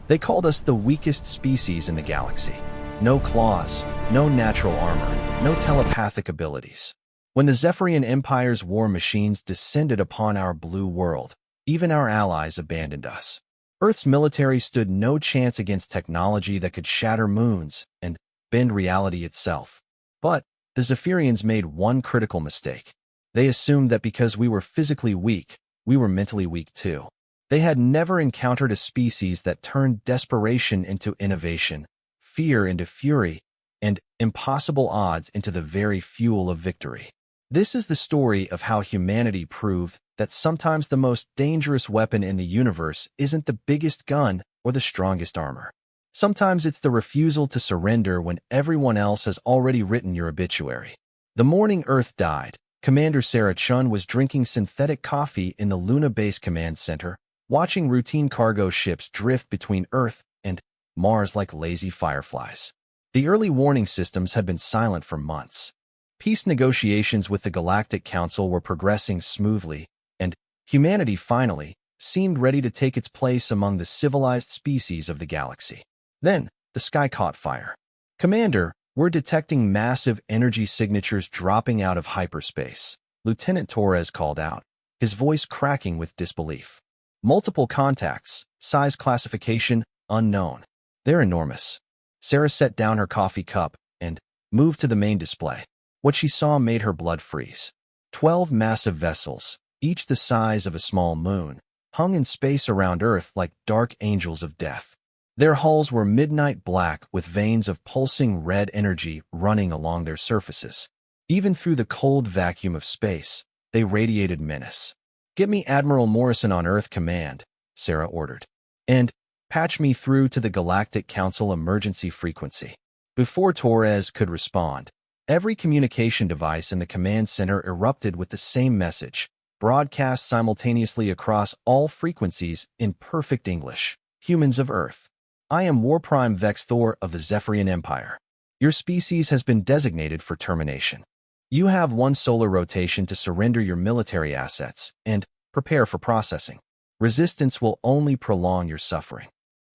They called us the weakest species in the galaxy. No claws, no natural armor, no telepathic abilities. When the Zephyrian Empire's war machines descended upon our blue world, even our allies abandoned us. Earth's military stood no chance against technology that could shatter moons and bend reality itself. But the Zephyrians made one critical mistake. They assumed that because we were physically weak, we were mentally weak too. They had never encountered a species that turned desperation into innovation, fear into fury, and impossible odds into the very fuel of victory. This is the story of how humanity proved that sometimes the most dangerous weapon in the universe isn't the biggest gun or the strongest armor. Sometimes it's the refusal to surrender when everyone else has already written your obituary. The morning Earth died, Commander Sarah Chun was drinking synthetic coffee in the Luna Base Command Center, watching routine cargo ships drift between Earth and Mars like lazy fireflies. The early warning systems had been silent for months. Peace negotiations with the Galactic Council were progressing smoothly, and humanity finally seemed ready to take its place among the civilized species of the galaxy. Then, the sky caught fire. "Commander, we're detecting massive energy signatures dropping out of hyperspace," Lieutenant Torres called out, his voice cracking with disbelief. "Multiple contacts, size classification unknown. They're enormous." Sarah set down her coffee cup and moved to the main display. What she saw made her blood freeze. 12 massive vessels, each the size of a small moon, hung in space around Earth like dark angels of death. Their hulls were midnight black with veins of pulsing red energy running along their surfaces. Even through the cold vacuum of space, they radiated menace. "Get me Admiral Morrison on Earth Command," Sarah ordered. "And patch me through to the Galactic Council emergency frequency." Before Torres could respond, every communication device in the command center erupted with the same message, broadcast simultaneously across all frequencies in perfect English. "Humans of Earth. I am Warprime Vex Thor of the Zephyrian Empire. Your species has been designated for termination. You have one solar rotation to surrender your military assets and prepare for processing. Resistance will only prolong your suffering."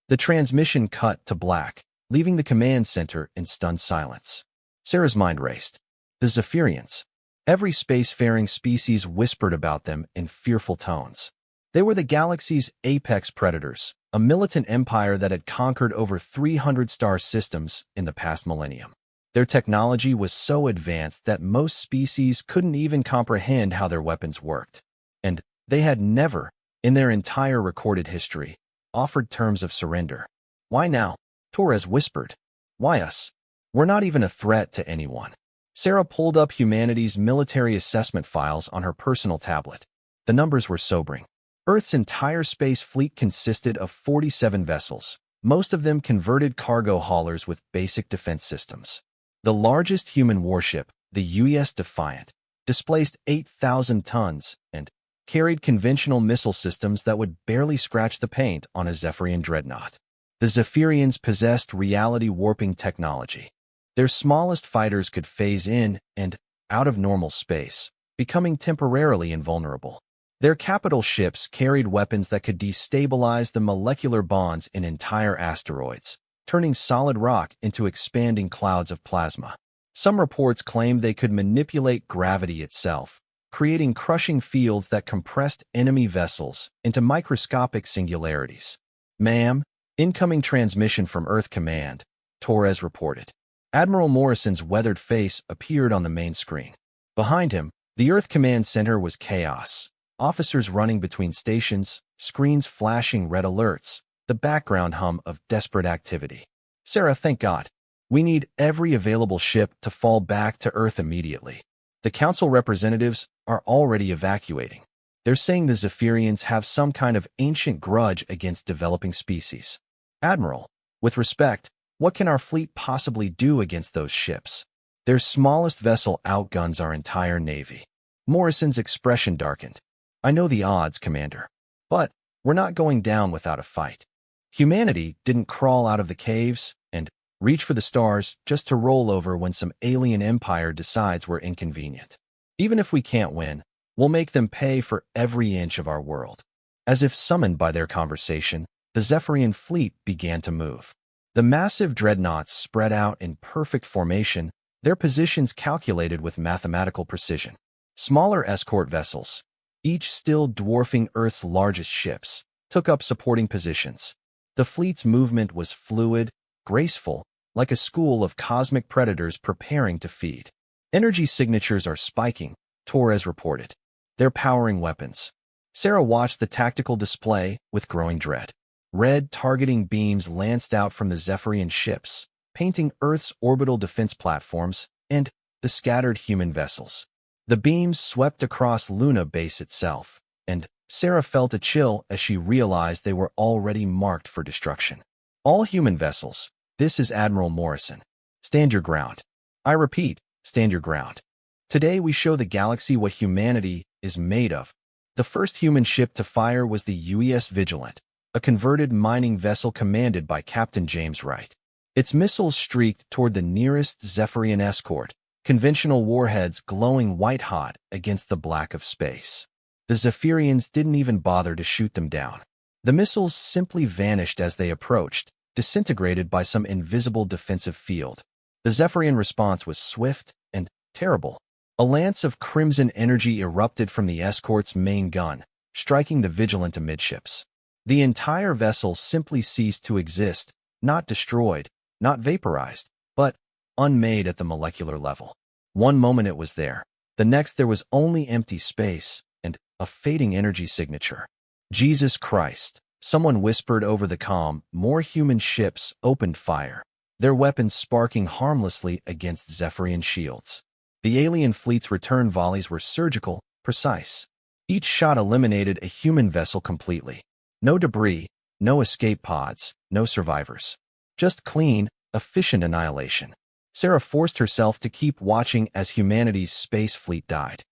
The transmission cut to black, leaving the command center in stunned silence. Sarah's mind raced. The Zephyrians. Every spacefaring species whispered about them in fearful tones. They were the galaxy's apex predators, a militant empire that had conquered over 300 star systems in the past millennium. Their technology was so advanced that most species couldn't even comprehend how their weapons worked. And they had never, in their entire recorded history, offered terms of surrender. "Why now?" Torres whispered. "Why us? We're not even a threat to anyone." Sarah pulled up humanity's military assessment files on her personal tablet. The numbers were sobering. Earth's entire space fleet consisted of 47 vessels, most of them converted cargo haulers with basic defense systems. The largest human warship, the UES Defiant, displaced 8,000 tons and carried conventional missile systems that would barely scratch the paint on a Zephyrian dreadnought. The Zephyrians possessed reality-warping technology. Their smallest fighters could phase in and out of normal space, becoming temporarily invulnerable. Their capital ships carried weapons that could destabilize the molecular bonds in entire asteroids, turning solid rock into expanding clouds of plasma. Some reports claimed they could manipulate gravity itself, creating crushing fields that compressed enemy vessels into microscopic singularities. "Ma'am, incoming transmission from Earth Command," Torres reported. Admiral Morrison's weathered face appeared on the main screen. Behind him, the Earth Command Center was chaos. Officers running between stations, screens flashing red alerts, the background hum of desperate activity. "Sarah, thank God. We need every available ship to fall back to Earth immediately. The Council representatives are already evacuating. They're saying the Zephyrians have some kind of ancient grudge against developing species." "Admiral, with respect, what can our fleet possibly do against those ships? Their smallest vessel outguns our entire navy." Morrison's expression darkened. "I know the odds, Commander, but we're not going down without a fight. Humanity didn't crawl out of the caves and reach for the stars just to roll over when some alien empire decides we're inconvenient. Even if we can't win, we'll make them pay for every inch of our world." As if summoned by their conversation, the Zephyrian fleet began to move. The massive dreadnoughts spread out in perfect formation, their positions calculated with mathematical precision. Smaller escort vessels, each still dwarfing Earth's largest ships, took up supporting positions. The fleet's movement was fluid, graceful, like a school of cosmic predators preparing to feed. Energy signatures are spiking, Torres reported. They're powering weapons. Sarah watched the tactical display with growing dread. Red targeting beams lanced out from the Zephyrian ships, painting Earth's orbital defense platforms and the scattered human vessels. The beams swept across Luna Base itself, and Sarah felt a chill as she realized they were already marked for destruction. All human vessels, this is Admiral Morrison. Stand your ground. I repeat, stand your ground. Today we show the galaxy what humanity is made of. The first human ship to fire was the UES Vigilant, a converted mining vessel commanded by Captain James Wright. Its missiles streaked toward the nearest Zephyrian escort, conventional warheads glowing white-hot against the black of space. The Zephyrians didn't even bother to shoot them down. The missiles simply vanished as they approached, disintegrated by some invisible defensive field. The Zephyrian response was swift and terrible. A lance of crimson energy erupted from the escort's main gun, striking the Vigilant amidships. The entire vessel simply ceased to exist, not destroyed, not vaporized, but unmade at the molecular level. One moment it was there, the next there was only empty space and a fading energy signature. Jesus Christ, someone whispered over the comm. More human ships opened fire, their weapons sparking harmlessly against Zephyrian shields. The alien fleet's return volleys were surgical, precise. Each shot eliminated a human vessel completely. No debris, no escape pods, no survivors. Just clean, efficient annihilation. Sarah forced herself to keep watching as humanity's space fleet died.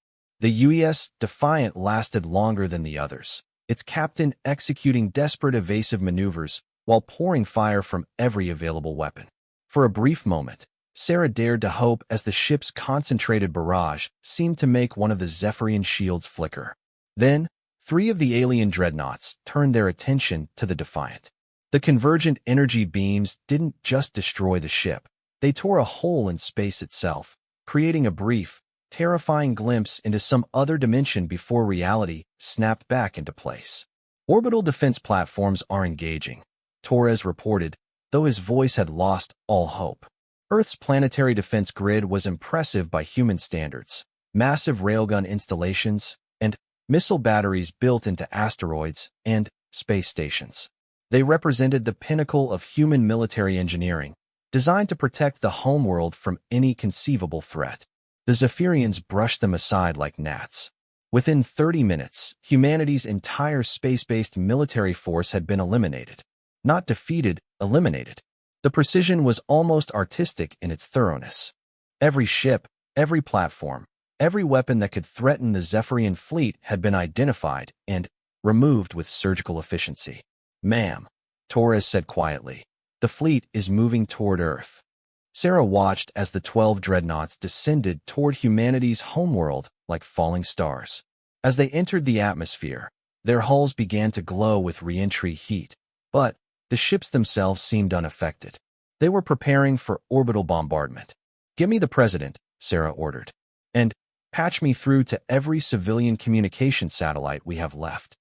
The UES Defiant lasted longer than the others, its captain executing desperate evasive maneuvers while pouring fire from every available weapon. For a brief moment, Sarah dared to hope as the ship's concentrated barrage seemed to make one of the Zephyrian shields flicker. Then, 3 of the alien dreadnoughts turned their attention to the Defiant. The convergent energy beams didn't just destroy the ship, they tore a hole in space itself, creating a brief, terrifying glimpse into some other dimension before reality snapped back into place. Orbital defense platforms are engaging, Torres reported, though his voice had lost all hope. Earth's planetary defense grid was impressive by human standards. Massive railgun installations and missile batteries built into asteroids and space stations. They represented the pinnacle of human military engineering, designed to protect the homeworld from any conceivable threat. The Zephyrians brushed them aside like gnats. Within 30 minutes, humanity's entire space-based military force had been eliminated. Not defeated, eliminated. The precision was almost artistic in its thoroughness. Every ship, every platform, every weapon that could threaten the Zephyrian fleet had been identified and removed with surgical efficiency. "Ma'am," Torres said quietly, "the fleet is moving toward Earth." Sarah watched as the 12 dreadnoughts descended toward humanity's homeworld like falling stars. As they entered the atmosphere, their hulls began to glow with re-entry heat, but the ships themselves seemed unaffected. They were preparing for orbital bombardment. "Give me the president," Sarah ordered, "and patch me through to every civilian communication satellite we have left."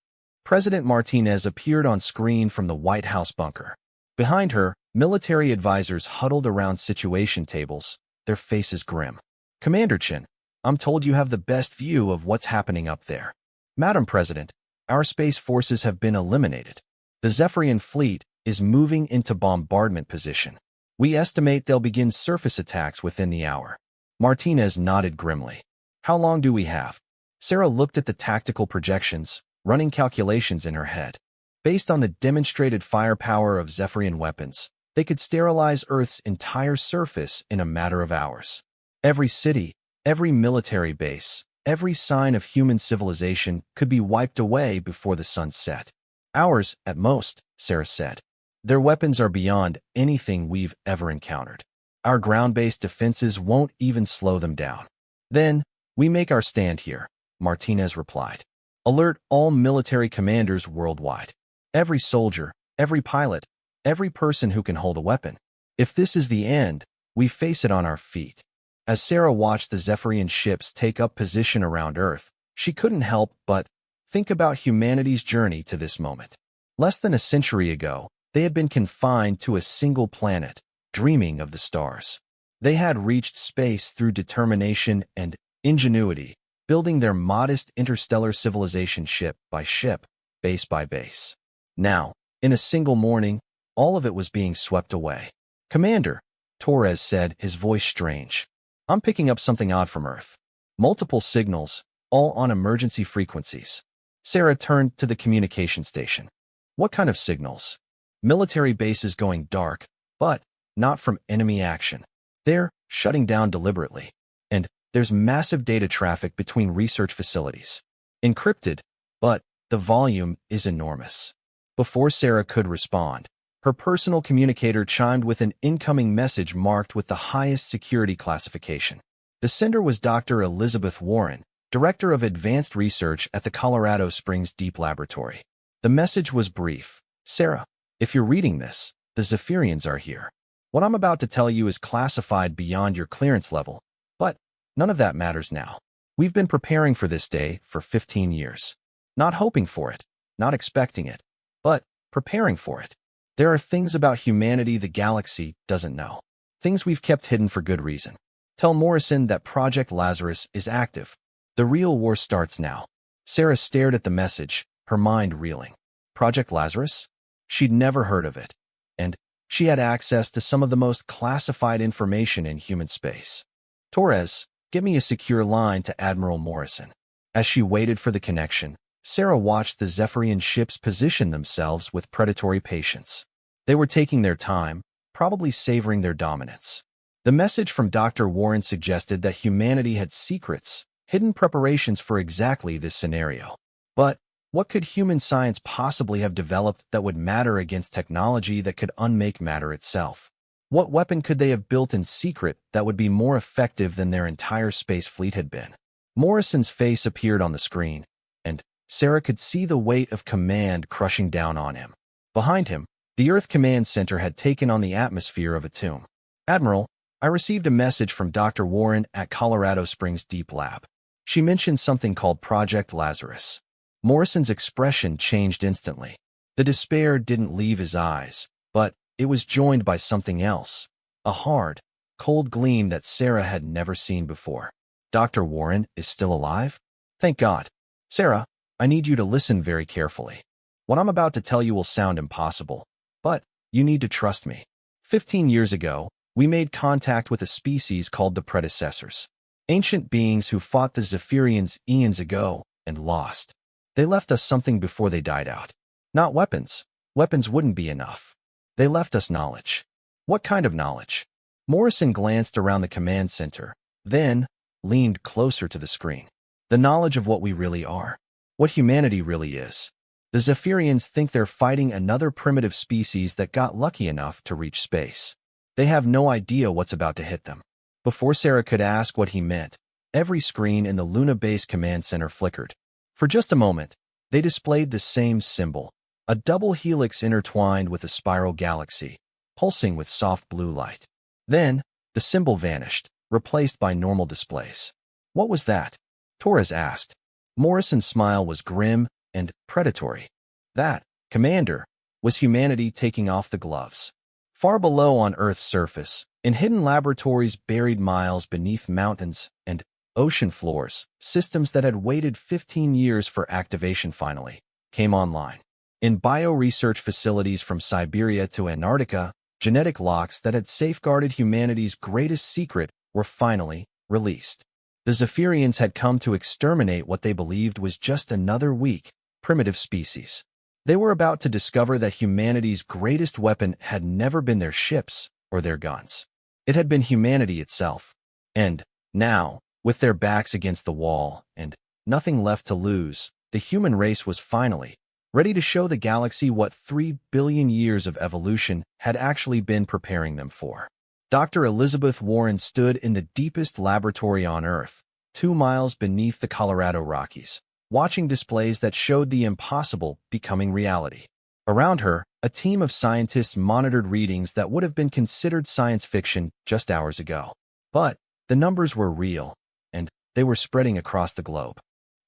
President Martinez appeared on screen from the White House bunker. Behind her, military advisors huddled around situation tables, their faces grim. "Commander Chin, I'm told you have the best view of what's happening up there." "Madam President, our space forces have been eliminated. The Zephyrian fleet is moving into bombardment position. We estimate they'll begin surface attacks within the hour." Martinez nodded grimly. "How long do we have?" Sarah looked at the tactical projections, running calculations in her head. Based on the demonstrated firepower of Zephyrian weapons, they could sterilize Earth's entire surface in a matter of hours. Every city, every military base, every sign of human civilization could be wiped away before the sun set. "Hours, at most," Sarah said. "Their weapons are beyond anything we've ever encountered. Our ground-based defenses won't even slow them down." "Then, we make our stand here," Martinez replied. "Alert all military commanders worldwide. Every soldier, every pilot, every person who can hold a weapon. If this is the end, we face it on our feet. As Sarah watched the Zephyrian ships take up position around Earth, she couldn't help but think about humanity's journey to this moment. Less than a century ago, they had been confined to a single planet, dreaming of the stars. They had reached space through determination and ingenuity, building their modest interstellar civilization ship by ship, base by base. Now, in a single morning, all of it was being swept away. "Commander," Torres said, his voice strange. "I'm picking up something odd from Earth. Multiple signals, all on emergency frequencies." Sarah turned to the communication station. "What kind of signals?" "Military bases going dark, but not from enemy action. They're shutting down deliberately. And there's massive data traffic between research facilities. Encrypted, but the volume is enormous." Before Sarah could respond, her personal communicator chimed with an incoming message marked with the highest security classification. The sender was Dr. Elizabeth Warren, Director of Advanced Research at the Colorado Springs Deep Laboratory. The message was brief. "Sarah, if you're reading this, the Zephyrians are here. What I'm about to tell you is classified beyond your clearance level, but none of that matters now. We've been preparing for this day for 15 years. Not hoping for it, not expecting it, but preparing for it. There are things about humanity the galaxy doesn't know. Things we've kept hidden for good reason. Tell Morrison that Project Lazarus is active. The real war starts now." Sarah stared at the message, her mind reeling. Project Lazarus? She'd never heard of it. And she had access to some of the most classified information in human space. "Torres, give me a secure line to Admiral Morrison." As she waited for the connection, Sarah watched the Zephyrian ships position themselves with predatory patience. They were taking their time, probably savoring their dominance. The message from Dr. Warren suggested that humanity had secrets, hidden preparations for exactly this scenario. But what could human science possibly have developed that would matter against technology that could unmake matter itself? What weapon could they have built in secret that would be more effective than their entire space fleet had been? Morrison's face appeared on the screen, and Sarah could see the weight of command crushing down on him. Behind him, the Earth Command Center had taken on the atmosphere of a tomb. "Admiral, I received a message from Dr. Warren at Colorado Springs Deep Lab. She mentioned something called Project Lazarus." Morrison's expression changed instantly. The despair didn't leave his eyes, but it was joined by something else, a hard, cold gleam that Sarah had never seen before. "Dr. Warren is still alive? Thank God. Sarah, I need you to listen very carefully. What I'm about to tell you will sound impossible, but you need to trust me. 15 years ago, we made contact with a species called the predecessors. Ancient beings who fought the Zephyrians eons ago and lost. They left us something before they died out. Not weapons. Weapons wouldn't be enough. They left us knowledge." "What kind of knowledge?" Morrison glanced around the command center, then leaned closer to the screen. "The knowledge of what we really are. What humanity really is. The Zephyrians think they're fighting another primitive species that got lucky enough to reach space. They have no idea what's about to hit them." Before Sarah could ask what he meant, every screen in the Luna Base Command Center flickered. For just a moment, they displayed the same symbol, a double helix intertwined with a spiral galaxy, pulsing with soft blue light. Then, the symbol vanished, replaced by normal displays. "What was that?" Torres asked. Morrison's smile was grim and predatory. "That, Commander, was humanity taking off the gloves. Far below on Earth's surface, in hidden laboratories buried miles beneath mountains and ocean floors, systems that had waited 15 years for activation finally came online. In bio-research facilities from Siberia to Antarctica, genetic locks that had safeguarded humanity's greatest secret were finally released. The Zephyrians had come to exterminate what they believed was just another weak, primitive species. They were about to discover that humanity's greatest weapon had never been their ships or their guns. It had been humanity itself. And now, with their backs against the wall and nothing left to lose, the human race was finally ready to show the galaxy what 3 billion years of evolution had actually been preparing them for. Dr. Elizabeth Warren stood in the deepest laboratory on Earth, 2 miles beneath the Colorado Rockies, watching displays that showed the impossible becoming reality. Around her, A team of scientists monitored readings that would have been considered science fiction just hours ago. But the numbers were real, and they were spreading across the globe.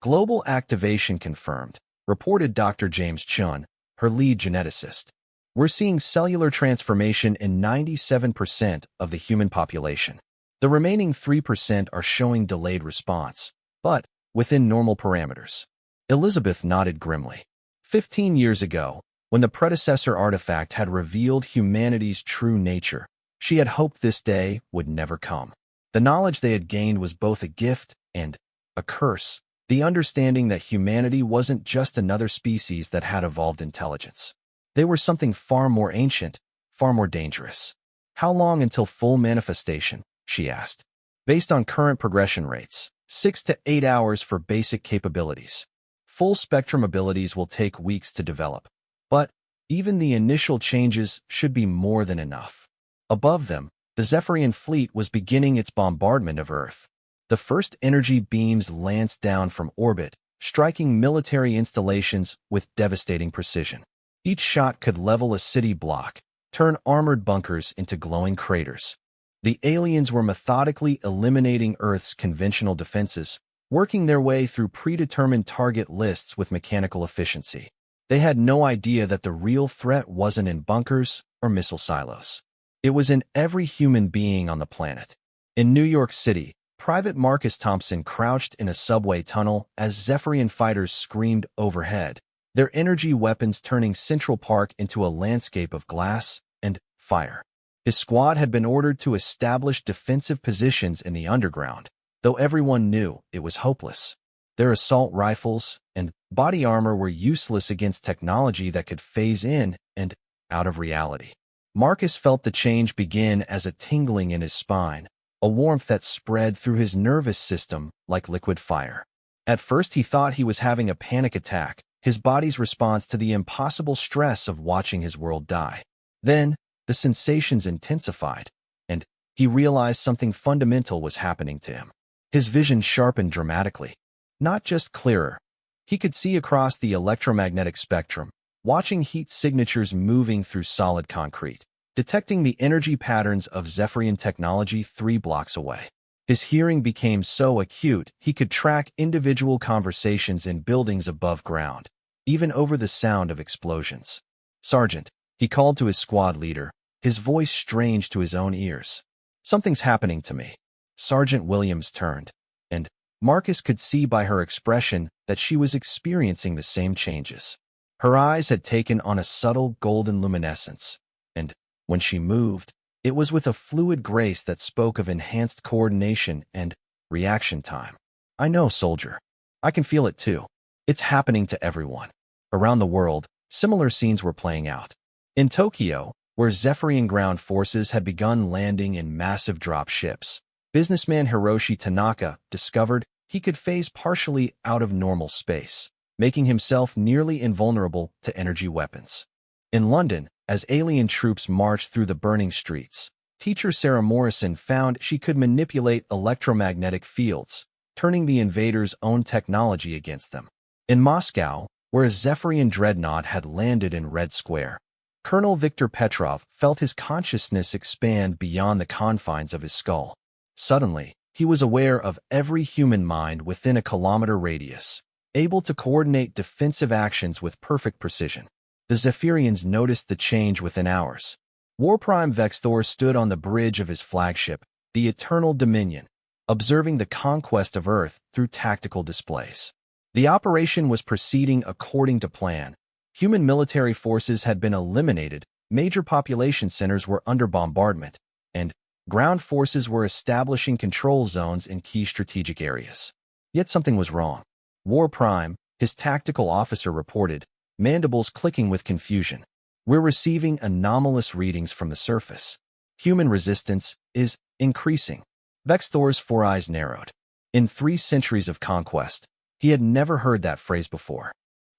Global activation confirmed, reported Dr. James Chun, her lead geneticist. We're seeing cellular transformation in 97% of the human population. The remaining 3% are showing delayed response, but within normal parameters. Elizabeth nodded grimly. 15 years ago, when the predecessor artifact had revealed humanity's true nature, she had hoped this day would never come. The knowledge they had gained was both a gift and a curse, the understanding that humanity wasn't just another species that had evolved intelligence. They were something far more ancient, far more dangerous. How long until full manifestation? She asked. Based on current progression rates, 6 to 8 hours for basic capabilities. Full spectrum abilities will take weeks to develop. But even the initial changes should be more than enough. Above them, the Zephyrian fleet was beginning its bombardment of Earth. The first energy beams lanced down from orbit, striking military installations with devastating precision. Each shot could level a city block, turn armored bunkers into glowing craters. The aliens were methodically eliminating Earth's conventional defenses, working their way through predetermined target lists with mechanical efficiency. They had no idea that the real threat wasn't in bunkers or missile silos. It was in every human being on the planet. In New York City, Private Marcus Thompson crouched in a subway tunnel as Zephyrian fighters screamed overhead, their energy weapons turning Central Park into a landscape of glass and fire. His squad had been ordered to establish defensive positions in the underground, though everyone knew it was hopeless. Their assault rifles and body armor were useless against technology that could phase in and out of reality. Marcus felt the change begin as a tingling in his spine, a warmth that spread through his nervous system like liquid fire. At first he thought he was having a panic attack, his body's response to the impossible stress of watching his world die. Then, the sensations intensified, and he realized something fundamental was happening to him. His vision sharpened dramatically. Not just clearer. He could see across the electromagnetic spectrum, watching heat signatures moving through solid concrete, detecting the energy patterns of Zephyrian technology 3 blocks away. His hearing became so acute he could track individual conversations in buildings above ground, even over the sound of explosions. "Sergeant," he called to his squad leader, his voice strange to his own ears. "Something's happening to me." Sergeant Williams turned, and Marcus could see by her expression that she was experiencing the same changes. Her eyes had taken on a subtle golden luminescence, and when she moved, it was with a fluid grace that spoke of enhanced coordination and reaction time. "I know, soldier. I can feel it too. It's happening to everyone." Around the world, similar scenes were playing out. In Tokyo, where Zephyrian ground forces had begun landing in massive drop ships, businessman Hiroshi Tanaka discovered he could phase partially out of normal space, making himself nearly invulnerable to energy weapons. In London, as alien troops marched through the burning streets, teacher Sarah Morrison found she could manipulate electromagnetic fields, turning the invaders' own technology against them. In Moscow, where a Zephyrian dreadnought had landed in Red Square, Colonel Viktor Petrov felt his consciousness expand beyond the confines of his skull. Suddenly, he was aware of every human mind within a kilometer radius, able to coordinate defensive actions with perfect precision. The Zephyrians noticed the change within hours. Warprime Vextor stood on the bridge of his flagship, the Eternal Dominion, observing the conquest of Earth through tactical displays. The operation was proceeding according to plan. Human military forces had been eliminated, major population centers were under bombardment, and ground forces were establishing control zones in key strategic areas. Yet something was wrong. Warprime, his tactical officer reported, mandibles clicking with confusion. "We're receiving anomalous readings from the surface. Human resistance is increasing." Vextor's 4 eyes narrowed. In 3 centuries of conquest, he had never heard that phrase before.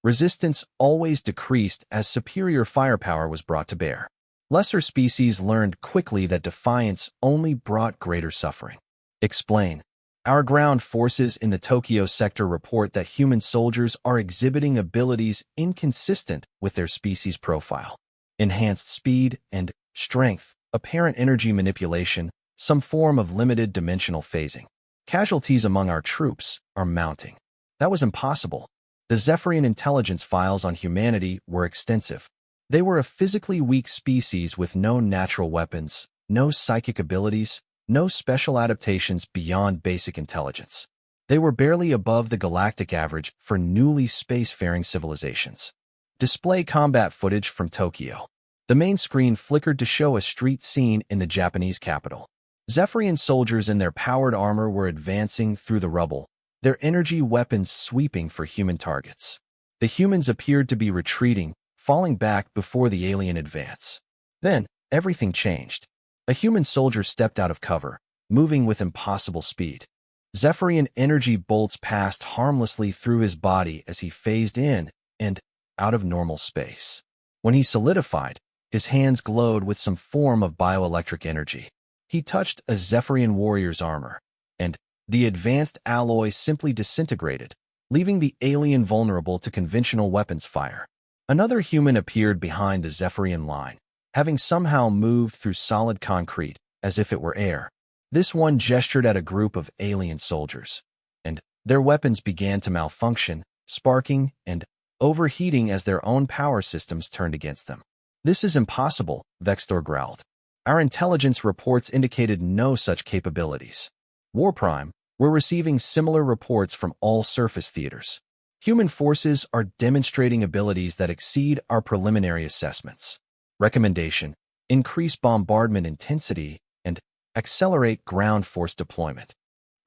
Resistance always decreased as superior firepower was brought to bear. Lesser species learned quickly that defiance only brought greater suffering. "Explain." "Our ground forces in the Tokyo sector report that human soldiers are exhibiting abilities inconsistent with their species profile." enhanced speed and strength, apparent energy manipulation, some form of limited dimensional phasing. Casualties among our troops are mounting. That was impossible. The Zephyrian intelligence files on humanity were extensive. They were a physically weak species with no natural weapons, no psychic abilities, no special adaptations beyond basic intelligence. They were barely above the galactic average for newly spacefaring civilizations. Display combat footage from Tokyo. The main screen flickered to show a street scene in the Japanese capital. Zephyrian soldiers in their powered armor were advancing through the rubble, their energy weapons sweeping for human targets. The humans appeared to be retreating, falling back before the alien advance. Then, everything changed. A human soldier stepped out of cover, moving with impossible speed. Zephyrian energy bolts passed harmlessly through his body as he phased in and out of normal space. When he solidified, his hands glowed with some form of bioelectric energy. He touched a Zephyrian warrior's armor, and the advanced alloy simply disintegrated, leaving the alien vulnerable to conventional weapons fire. Another human appeared behind the Zephyrian line, having somehow moved through solid concrete, as if it were air. This one gestured at a group of alien soldiers, and their weapons began to malfunction, sparking and overheating as their own power systems turned against them. "This is impossible," Vextor growled. "Our intelligence reports indicated no such capabilities." Warprime, we're receiving similar reports from all surface theaters. Human forces are demonstrating abilities that exceed our preliminary assessments. Recommendation: increase bombardment intensity and accelerate ground force deployment.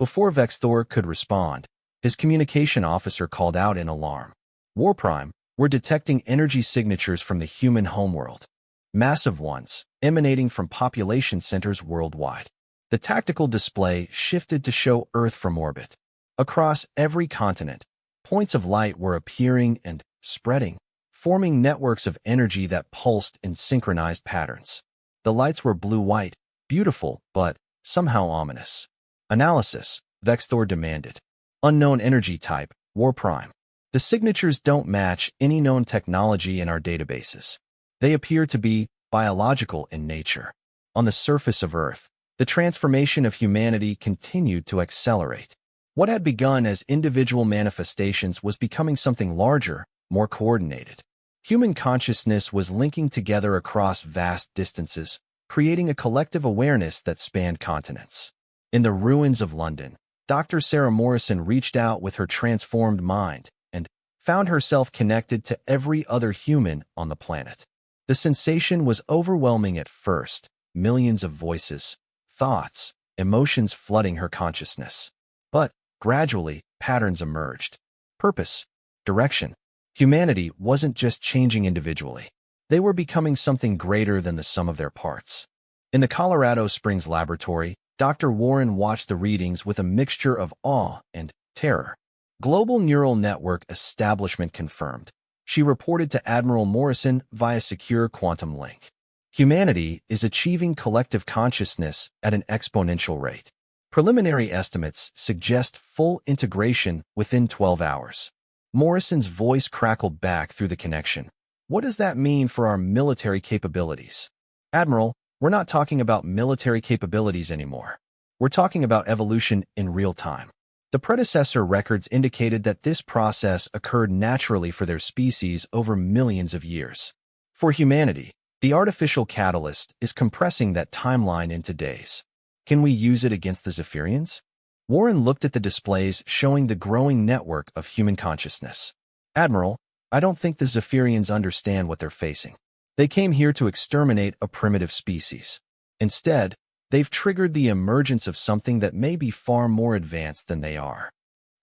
Before Vextor could respond, his communication officer called out in alarm. "Warprime, we're detecting energy signatures from the human homeworld. Massive ones, emanating from population centers worldwide." The tactical display shifted to show Earth from orbit. Across every continent, points of light were appearing and spreading, forming networks of energy that pulsed in synchronized patterns. The lights were blue-white, beautiful, but somehow ominous. "Analysis," Vextor demanded. "Unknown energy type, Warprime. The signatures don't match any known technology in our databases. They appear to be biological in nature." On the surface of Earth, the transformation of humanity continued to accelerate. What had begun as individual manifestations was becoming something larger, more coordinated. Human consciousness was linking together across vast distances, creating a collective awareness that spanned continents. In the ruins of London, Dr. Sarah Morrison reached out with her transformed mind and found herself connected to every other human on the planet. The sensation was overwhelming at first, millions of voices, thoughts, emotions flooding her consciousness. But gradually, patterns emerged. Purpose, direction. Humanity wasn't just changing individually. They were becoming something greater than the sum of their parts. In the Colorado Springs laboratory, Dr. Warren watched the readings with a mixture of awe and terror. Global neural network establishment confirmed. She reported to Admiral Morrison via secure quantum link. Humanity is achieving collective consciousness at an exponential rate. Preliminary estimates suggest full integration within 12 hours. Morrison's voice crackled back through the connection. "What does that mean for our military capabilities?" "Admiral, we're not talking about military capabilities anymore. We're talking about evolution in real time." The predecessor records indicated that this process occurred naturally for their species over millions of years. For humanity, the artificial catalyst is compressing that timeline into days. Can we use it against the Zephyrians? Warren looked at the displays showing the growing network of human consciousness. "Admiral, I don't think the Zephyrians understand what they're facing. They came here to exterminate a primitive species. Instead, they've triggered the emergence of something that may be far more advanced than they are."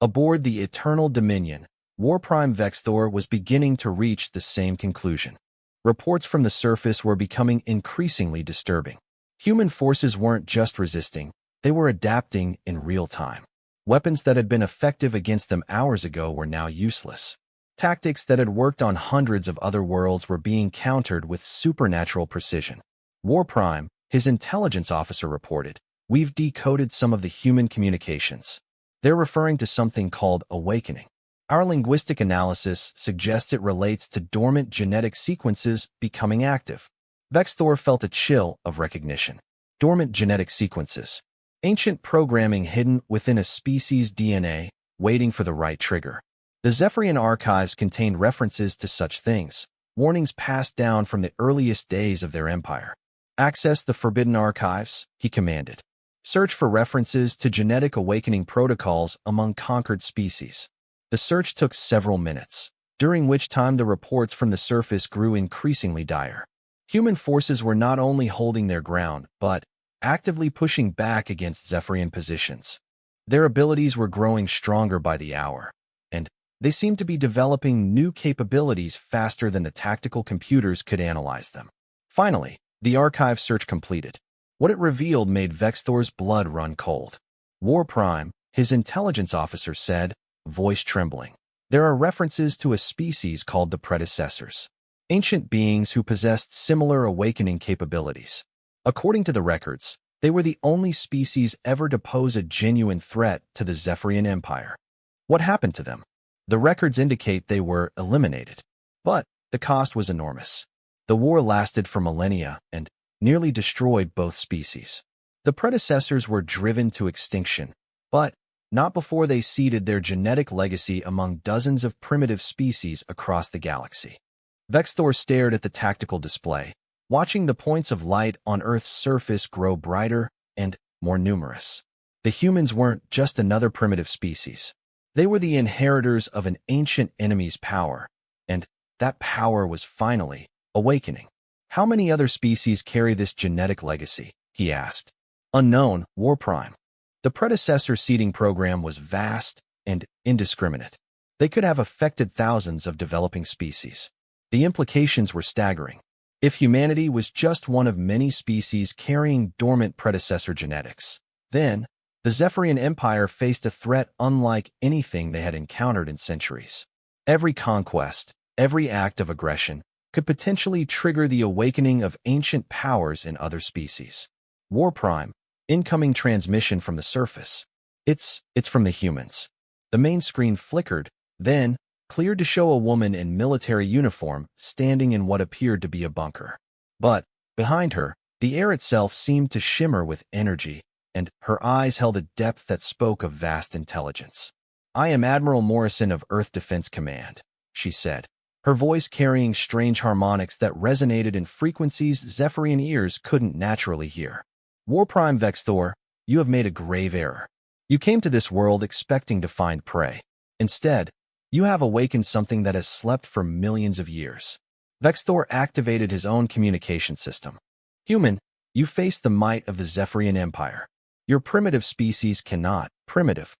Aboard the Eternal Dominion, Warprime Vextor was beginning to reach the same conclusion. Reports from the surface were becoming increasingly disturbing. Human forces weren't just resisting, they were adapting in real time. Weapons that had been effective against them hours ago were now useless. Tactics that had worked on hundreds of other worlds were being countered with supernatural precision. Warprime, his intelligence officer reported, "We've decoded some of the human communications. They're referring to something called awakening. Our linguistic analysis suggests it relates to dormant genetic sequences becoming active. Vexthor felt a chill of recognition. Dormant genetic sequences. Ancient programming hidden within a species' DNA, waiting for the right trigger. The Zephyrian archives contained references to such things, warnings passed down from the earliest days of their empire. Access the forbidden archives, he commanded. Search for references to genetic awakening protocols among conquered species. The search took several minutes, during which time the reports from the surface grew increasingly dire. Human forces were not only holding their ground, but actively pushing back against Zephyrian positions. Their abilities were growing stronger by the hour, and they seemed to be developing new capabilities faster than the tactical computers could analyze them. Finally, the archive search completed. What it revealed made Vexthor's blood run cold. War Prime, his intelligence officer said, voice trembling. There are references to a species called the predecessors, ancient beings who possessed similar awakening capabilities. According to the records, they were the only species ever to pose a genuine threat to the Zephyrian Empire. What happened to them? The records indicate they were eliminated. But the cost was enormous. The war lasted for millennia and nearly destroyed both species. The predecessors were driven to extinction, but not before they seeded their genetic legacy among dozens of primitive species across the galaxy. Vexthor stared at the tactical display, watching the points of light on Earth's surface grow brighter and more numerous. The humans weren't just another primitive species. They were the inheritors of an ancient enemy's power, and that power was finally awakening. How many other species carry this genetic legacy? He asked. Unknown, War Prime. The predecessor seeding program was vast and indiscriminate. They could have affected thousands of developing species. The implications were staggering. If humanity was just one of many species carrying dormant predecessor genetics, then the Zephyrian Empire faced a threat unlike anything they had encountered in centuries. Every conquest, every act of aggression, could potentially trigger the awakening of ancient powers in other species. War Prime, incoming transmission from the surface. It's from the humans. The main screen flickered, then cleared to show a woman in military uniform standing in what appeared to be a bunker. But behind her, the air itself seemed to shimmer with energy, and her eyes held a depth that spoke of vast intelligence. I am Admiral Morrison of Earth Defense Command, she said, her voice carrying strange harmonics that resonated in frequencies Zephyrian ears couldn't naturally hear. War Prime Vexthor, you have made a grave error. You came to this world expecting to find prey. Instead, you have awakened something that has slept for millions of years. Vexthor activated his own communication system. Human, you face the might of the Zephyrian Empire. Your primitive species cannot. Primitive.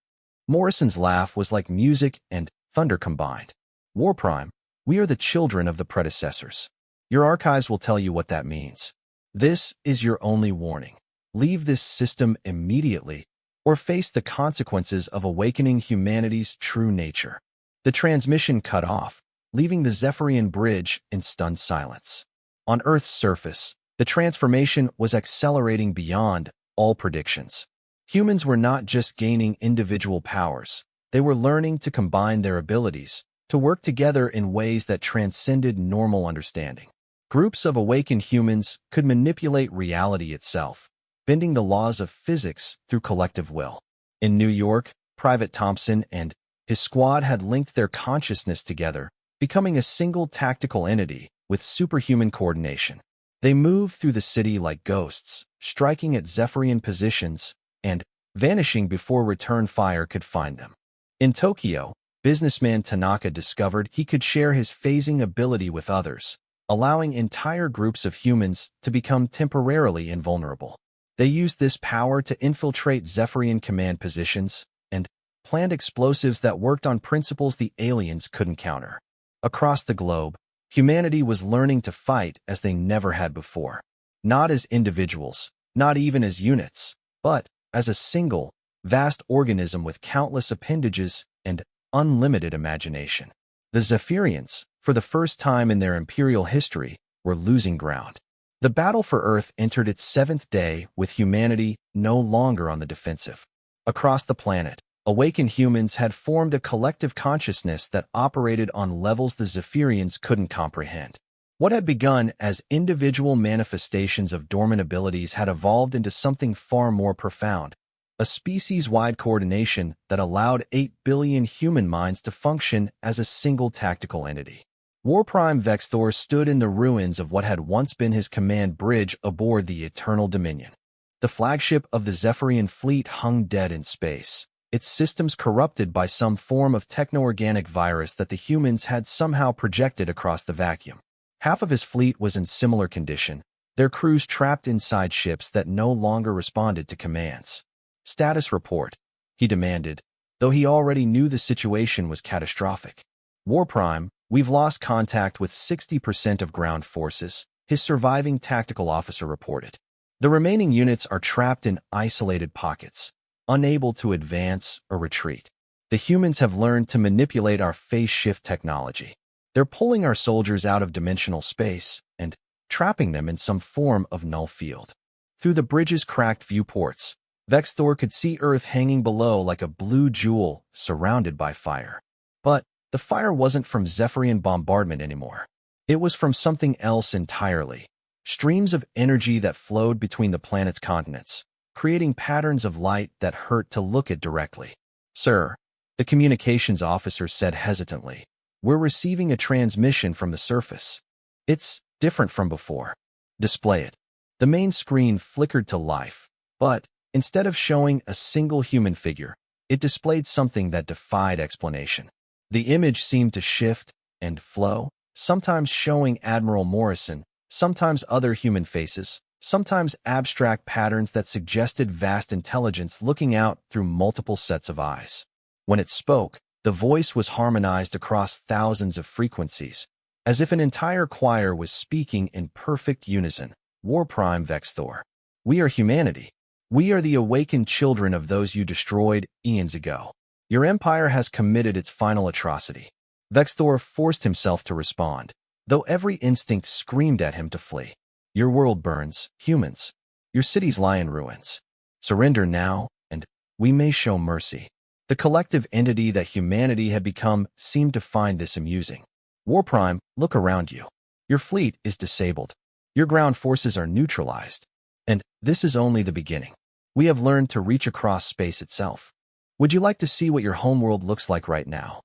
Morrison's laugh was like music and thunder combined. War Prime, we are the children of the predecessors. Your archives will tell you what that means. This is your only warning. Leave this system immediately, or face the consequences of awakening humanity's true nature. The transmission cut off, leaving the Zephyrian bridge in stunned silence. On Earth's surface, the transformation was accelerating beyond all predictions. Humans were not just gaining individual powers, they were learning to combine their abilities, to work together in ways that transcended normal understanding. Groups of awakened humans could manipulate reality itself, bending the laws of physics through collective will. In New York, Private Thompson and his squad had linked their consciousness together, becoming a single tactical entity with superhuman coordination. They moved through the city like ghosts, striking at Zephyrian positions and vanishing before return fire could find them. In Tokyo, businessman Tanaka discovered he could share his phasing ability with others, allowing entire groups of humans to become temporarily invulnerable. They used this power to infiltrate Zephyrian command positions and planned explosives that worked on principles the aliens couldn't counter. Across the globe, humanity was learning to fight as they never had before. Not as individuals, not even as units, but as a single, vast organism with countless appendages and unlimited imagination. The Zephyrians, for the first time in their imperial history, were losing ground. The battle for Earth entered its 7th day with humanity no longer on the defensive. Across the planet, Awakened humans had formed a collective consciousness that operated on levels the Zephyrians couldn't comprehend. What had begun as individual manifestations of dormant abilities had evolved into something far more profound, a species-wide coordination that allowed 8 billion human minds to function as a single tactical entity. Warprime Vexthor stood in the ruins of what had once been his command bridge aboard the Eternal Dominion. The flagship of the Zephyrian fleet hung dead in space, its systems corrupted by some form of techno-organic virus that the humans had somehow projected across the vacuum. Half of his fleet was in similar condition, their crews trapped inside ships that no longer responded to commands. "Status report," he demanded, though he already knew the situation was catastrophic. "Warprime, we've lost contact with 60% of ground forces," his surviving tactical officer reported. "The remaining units are trapped in isolated pockets, unable to advance or retreat. The humans have learned to manipulate our phase shift technology. They're pulling our soldiers out of dimensional space and trapping them in some form of null field." Through the bridge's cracked viewports, Vexthor could see Earth hanging below like a blue jewel surrounded by fire. But the fire wasn't from Zephyrian bombardment anymore. It was from something else entirely. Streams of energy that flowed between the planet's continents, creating patterns of light that hurt to look at directly. "Sir," the communications officer said hesitantly, "we're receiving a transmission from the surface. It's different from before." "Display it." The main screen flickered to life, but instead of showing a single human figure, it displayed something that defied explanation. The image seemed to shift and flow, sometimes showing Admiral Morrison, sometimes other human faces, sometimes abstract patterns that suggested vast intelligence looking out through multiple sets of eyes. When it spoke, the voice was harmonized across thousands of frequencies, as if an entire choir was speaking in perfect unison. "Warprime Vexthor, we are humanity. We are the awakened children of those you destroyed eons ago. Your empire has committed its final atrocity." Vexthor forced himself to respond, though every instinct screamed at him to flee. "Your world burns, humans. Your cities lie in ruins. Surrender now, and we may show mercy." The collective entity that humanity had become seemed to find this amusing. "Warprime, look around you. Your fleet is disabled. Your ground forces are neutralized. And this is only the beginning. We have learned to reach across space itself. Would you like to see what your homeworld looks like right now?"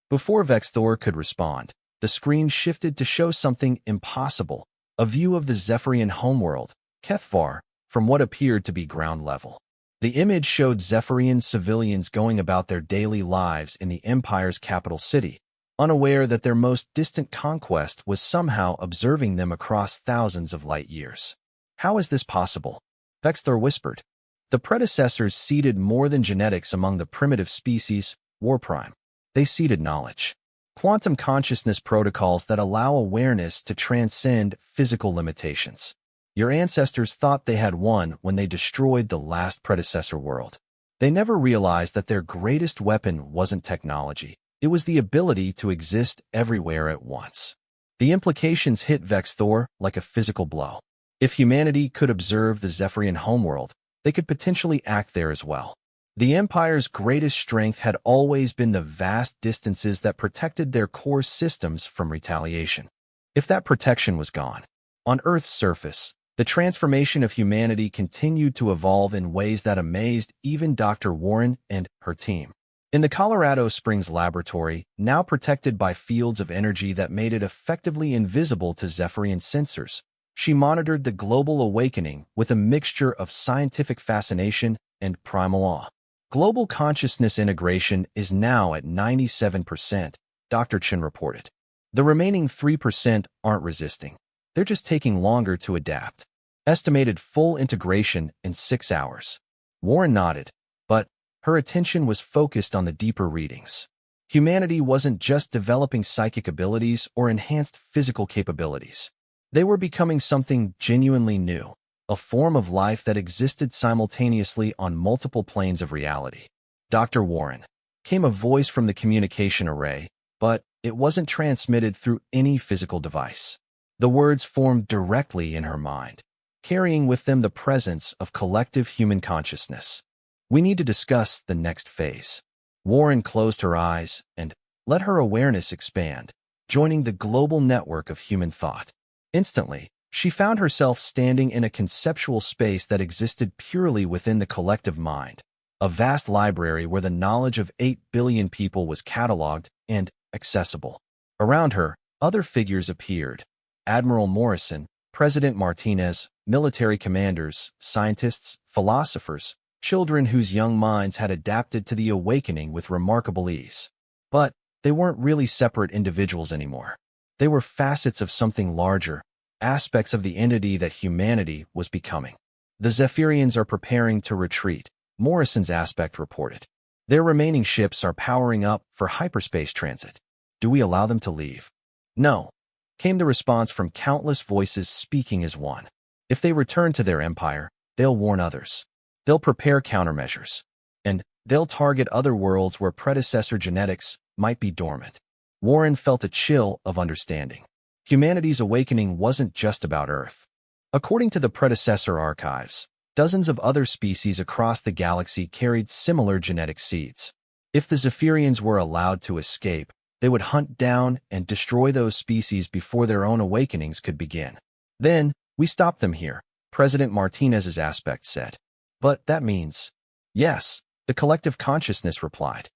Before Vexthor could respond, the screen shifted to show something impossible, a view of the Zephyrian homeworld, Kethvar, from what appeared to be ground level. The image showed Zephyrian civilians going about their daily lives in the Empire's capital city, unaware that their most distant conquest was somehow observing them across thousands of light years. "How is this possible?" Vexthor whispered. "The predecessors seeded more than genetics among the primitive species, Warprime. They seeded knowledge. Quantum consciousness protocols that allow awareness to transcend physical limitations. Your ancestors thought they had won when they destroyed the last predecessor world. They never realized that their greatest weapon wasn't technology. It was the ability to exist everywhere at once." The implications hit Vexthor like a physical blow. If humanity could observe the Zephyrian homeworld, they could potentially act there as well. The Empire's greatest strength had always been the vast distances that protected their core systems from retaliation. If that protection was gone, on Earth's surface, the transformation of humanity continued to evolve in ways that amazed even Dr. Warren and her team. In the Colorado Springs laboratory, now protected by fields of energy that made it effectively invisible to Zephyrian sensors, she monitored the global awakening with a mixture of scientific fascination and primal awe. "Global consciousness integration is now at 97%, Dr. Chen reported. "The remaining 3% aren't resisting. They're just taking longer to adapt. Estimated full integration in 6 hours." Warren nodded, but her attention was focused on the deeper readings. Humanity wasn't just developing psychic abilities or enhanced physical capabilities. They were becoming something genuinely new, a form of life that existed simultaneously on multiple planes of reality. "Dr. Warren," came a voice from the communication array, but it wasn't transmitted through any physical device. The words formed directly in her mind, carrying with them the presence of collective human consciousness. We need to discuss the next phase. Warren closed her eyes and let her awareness expand, joining the global network of human thought. Instantly, she found herself standing in a conceptual space that existed purely within the collective mind, a vast library where the knowledge of 8 billion people was cataloged and accessible. Around her, other figures appeared: Admiral Morrison, President Martinez, military commanders, scientists, philosophers, children whose young minds had adapted to the awakening with remarkable ease. But they weren't really separate individuals anymore. They were facets of something larger, aspects of the entity that humanity was becoming. The Zephyrians are preparing to retreat, Morrison's aspect reported. Their remaining ships are powering up for hyperspace transit. Do we allow them to leave? No, came the response from countless voices speaking as one. If they return to their empire, they'll warn others. They'll prepare countermeasures. And they'll target other worlds where predecessor genetics might be dormant. Warren felt a chill of understanding. Humanity's awakening wasn't just about Earth. According to the predecessor archives, dozens of other species across the galaxy carried similar genetic seeds. If the Zephyrians were allowed to escape, they would hunt down and destroy those species before their own awakenings could begin. Then, we stop them here, President Martinez's aspect said. But that means, yes, the collective consciousness replied.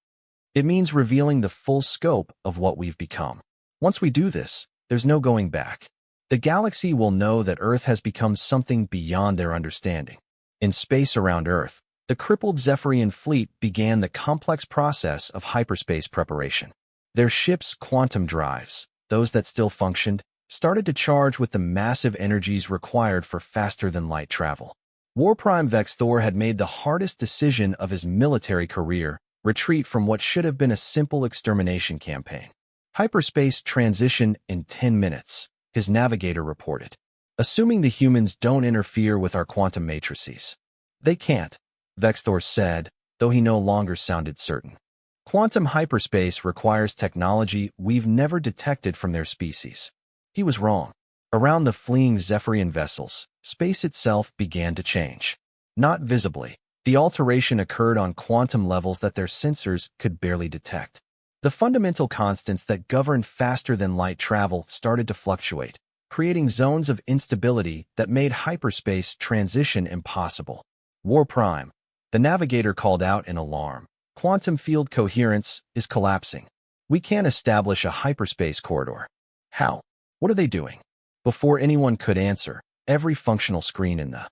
It means revealing the full scope of what we've become. Once we do this, there's no going back. The galaxy will know that Earth has become something beyond their understanding. In space around Earth, the crippled Zephyrian fleet began the complex process of hyperspace preparation. Their ships' quantum drives, those that still functioned, started to charge with the massive energies required for faster-than-light travel. Warprime Vexthor had made the hardest decision of his military career: retreat from what should have been a simple extermination campaign. Hyperspace transition in 10 minutes, his navigator reported. Assuming the humans don't interfere with our quantum matrices. They can't, Vexthor said, though he no longer sounded certain. Quantum hyperspace requires technology we've never detected from their species. He was wrong. Around the fleeing Zephyrian vessels, space itself began to change. Not visibly, the alteration occurred on quantum levels that their sensors could barely detect. The fundamental constants that govern faster-than-light travel started to fluctuate, creating zones of instability that made hyperspace transition impossible. Warprime, the navigator called out in alarm. Quantum field coherence is collapsing. We can't establish a hyperspace corridor. How? What are they doing? Before anyone could answer, every functional screen in the